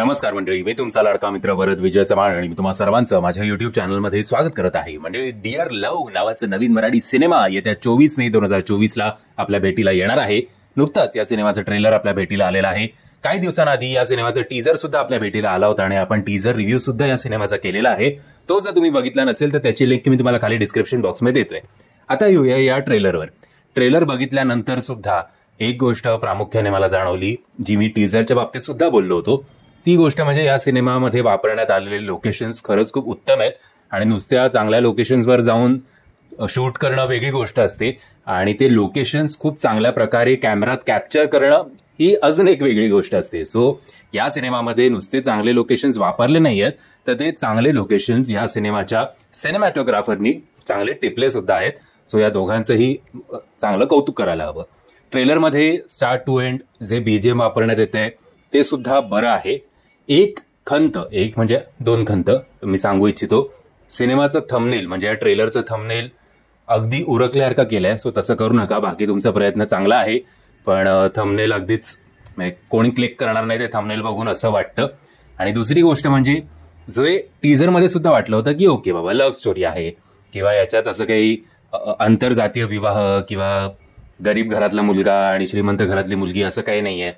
नमस्कार मंडळी, मी तुमचा लाडका मित्र वरद विजय चव्हाण आणि मी तुम्हा सर्वांचं माझ्या युट्यूब चॅनलमध्ये स्वागत करत आहे. मंडळी, डिअर लव्ह नावाचं नवीन मराठी सिनेमा येत्या 24 मे 2024ला आपल्या भेटीला येणार आहे. नुकताच या सिनेमाचं ट्रेलर आपल्या भेटीला आलेलं आहे. काही दिवसांआधी या सिनेमाचं टीजर सुद्धा आपल्या भेटीला आला होता आणि आपण टीजर रिव्ह्यू सुद्धा या सिनेमाचा केलेला आहे. तो जर तुम्ही बघितला नसेल तर त्याची लिंक मी तुम्हाला खाली डिस्क्रिप्शन बॉक्समध्ये देतोय. आता येऊया या ट्रेलरवर. ट्रेलर बघितल्यानंतर सुद्धा एक गोष्ट प्रामुख्याने मला जाणवली, जी मी टीजरच्या बाबतीत सुद्धा बोललो होतो. ती गोष्ट म्हणजे या सिनेमामध्ये वापरण्यात आलेले लोकेशन्स खरंच खूप उत्तम आहेत आणि नुसत्या चांगल्या लोकेशन्सवर जाऊन शूट करणं वेगळी गोष्ट असते आणि ते लोकेशन्स खूप चांगल्या प्रकारे कॅमेरात कॅप्चर करणं ही अजून एक वेगळी गोष्ट असते. सो या सिनेमामध्ये नुसते चांगले लोकेशन्स वापरले नाही आहेत, तर ते चांगले लोकेशन्स या सिनेमाच्या सिनेमॅटोग्राफरनी चांगले टिपले सुद्धा आहेत. सो या दोघांचंही चांगलं कौतुक करायला हवं. ट्रेलरमध्ये स्टार्ट टू एंड जे बीजीएम वापरण्यात येते ते सुद्धा बरं आहे. एक म्हणजे दोन खंत मी सांगू इच्छितो. सिनेमाचं थंबनेल म्हणजे या ट्रेलरचं थंबनेल अगदी उरकल्यासारखं केलंय. सो तसं करू नका. बाकी तुमचा प्रयत्न चांगला आहे, पण थंबनेल अगदीच कोणी क्लिक करणार नाही ते थंबनेल बघून असं वाटतं. आणि दुसरी गोष्ट म्हणजे जे टीजरमध्ये सुद्धा वाटलं होतं की ओके बाबा लव्ह स्टोरी आहे किंवा याच्यात असं काही आंतरजातीय विवाह किंवा गरीब घरातला मुलगा आणि श्रीमंत घरातली मुलगी असं काही नाहीये.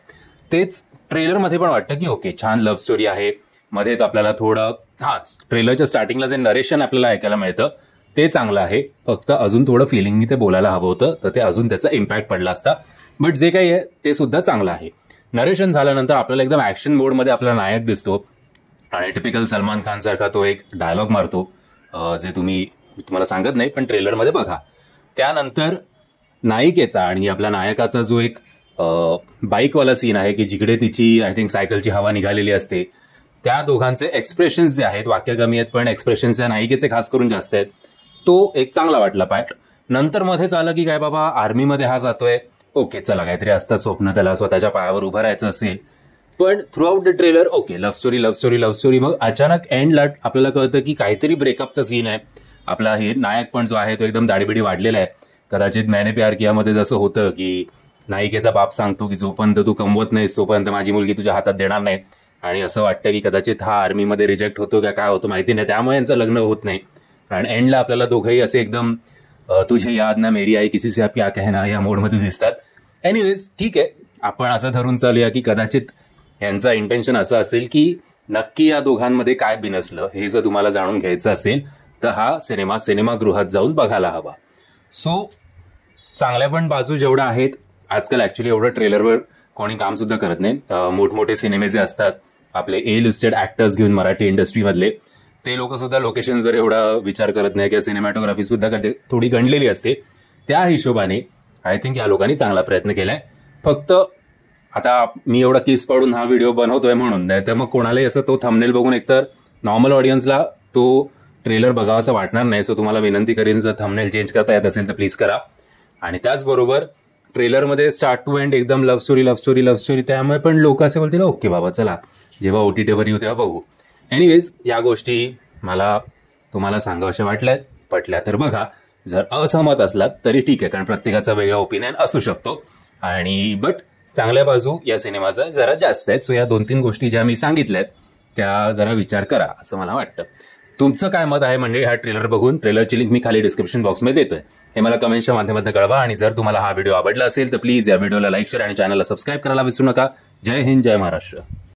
तेच ट्रेलरमध्ये पण वाटतं की ओके छान लव्ह स्टोरी आहे. मध्येच आपल्याला थोडं ट्रेलरच्या स्टार्टिंगला जे नरेशन आपल्याला ऐकायला मिळतं ते चांगलं आहे. फक्त अजून थोडं फिलिंगनी ते बोलायला हवं होतं, तर ते अजून त्याचा इम्पॅक्ट पडला असता. बट जे काही आहे ते सुद्धा चांगलं आहे. नरेशन झाल्यानंतर आपल्याला एकदम ऍक्शन मोडमध्ये आपला नायक दिसतो आणि टिपिकल सलमान खान सारखा तो एक डायलॉग मारतो, जे तुम्हाला सांगत नाही पण ट्रेलरमध्ये बघा. त्यानंतर नायिकेचा आणि आपल्या नायकाचा जो एक बाईकवाला सीन आहे की जिकडे तिची आय थिंक सायकलची हवा निघालेली असते, त्या दोघांचे एक्सप्रेशन्स जे आहेत, वाक्य कमी आहेत पण एक्सप्रेशन्स या नायिकेचे खास करून जास्त आहेत. तो एक चांगला वाटला पार्ट. नंतर मध्येच आलं की काय बाबा आर्मीमध्ये हा जातोय, ओके चला काहीतरी असतं स्वप्न, त्याला स्वतःच्या पायावर उभं राहायचं असेल. पण through out the trailer okay love story. मग अचानक एंडला आपल्याला कळतं की काहीतरी ब्रेकअपचा सीन आहे. आपला हे नायक पण जो आहे तो एकदम दाढीबिडी वाढलेला आहे. कदाचित मैंने प्यार किया मध्ये जसं होतं की नायिकेचा बाप सांगतो की जोपर्यंत तू कमवत नाहीस तोपर्यंत माझी मुलगी तुझ्या हातात देणार नाही, आणि असं वाटतं की कदाचित हा आर्मीमध्ये रिजेक्ट होतो का काय होतं माहिती नाही, त्यामुळे यांचं लग्न होत नाही. कारण एंडला आपल्याला दोघंही असे एकदम तुझे याद ना मेरी आई किसी से आप क्या कहना या मोडमध्ये दिसतात. एनिवेज ठीक आहे, आपण असं धरून चालूया की कदाचित यांचा इंटेन्शन असं असेल की नक्की या दोघांमध्ये काय बिनसलं हे जर तुम्हाला जाणून घ्यायचं असेल तर हा सिनेमागृहात जाऊन बघायला हवा. सो चांगल्या पण बाजू जेवढ्या आहेत, आजकाल ऍक्च्युली एवढं ट्रेलरवर कोणी काम सुद्धा करत नाही. मोठमोठे सिनेमे जे असतात आपले ए लिस्टेड ऍक्टर्स घेऊन मराठी इंडस्ट्रीमधले, ते लोक सुद्धा लोकेशनवर एवढा विचार करत नाही किंवा सिनेमॅटोग्राफी सुद्धा थोडी गणलेली असते. त्या हिशोबाने आय थिंक या लोकांनी चांगला प्रयत्न केलाय. फक्त आता मी एवढा किस पाडून हा व्हिडिओ बनवतोय म्हणून नाही तर मग कोणालाही असं तो थंबनेल बघून एकतर नॉर्मल ऑडियन्सला तो ट्रेलर बघावासा वाटणार नाही. सो तुम्हाला विनंती करीन, जर थंबनेल चेंज करता येत असेल तर प्लीज करा. आणि त्याचबरोबर ट्रेलरमध्ये स्टार्ट टू एंड एकदम लव्ह स्टोरी, त्यामुळे पण लोक असे बोलतील ओके बाबा चला जेव्हा OTTवर येऊ तेव्हा बघू. एनिवेज या गोष्टी मला तुम्हाला सांगाव्याशा वाटल्यात, पटल्या तर बघा. जर असहमत असलात तरी ठीक आहे, कारण प्रत्येकाचा वेगळा ओपिनियन असू शकतो. आणि बट चांगल्या बाजू या सिनेमाचा जरा जास्त आहेत. सो या 2-3 गोष्टी ज्या मी सांगितल्यात त्या जरा विचार करा असं मला वाटतं. तुमचं काय मत आहे म्हणजे हा ट्रेलर बघून? ट्रेलरची लिंक मी खाली डिस्क्रिप्शन बॉक्समध्ये देतोय, हे मला कमेंटच्या माध्यमातून कळवा. आणि जर तुम्हाला हा व्हिडिओ आवडला असेल तर प्लीज या व्हिडिओला लाईक, शेअर आणि चॅनलला सबस्क्राईब करायला विसरू नका. जय हिंद, जय महाराष्ट्र.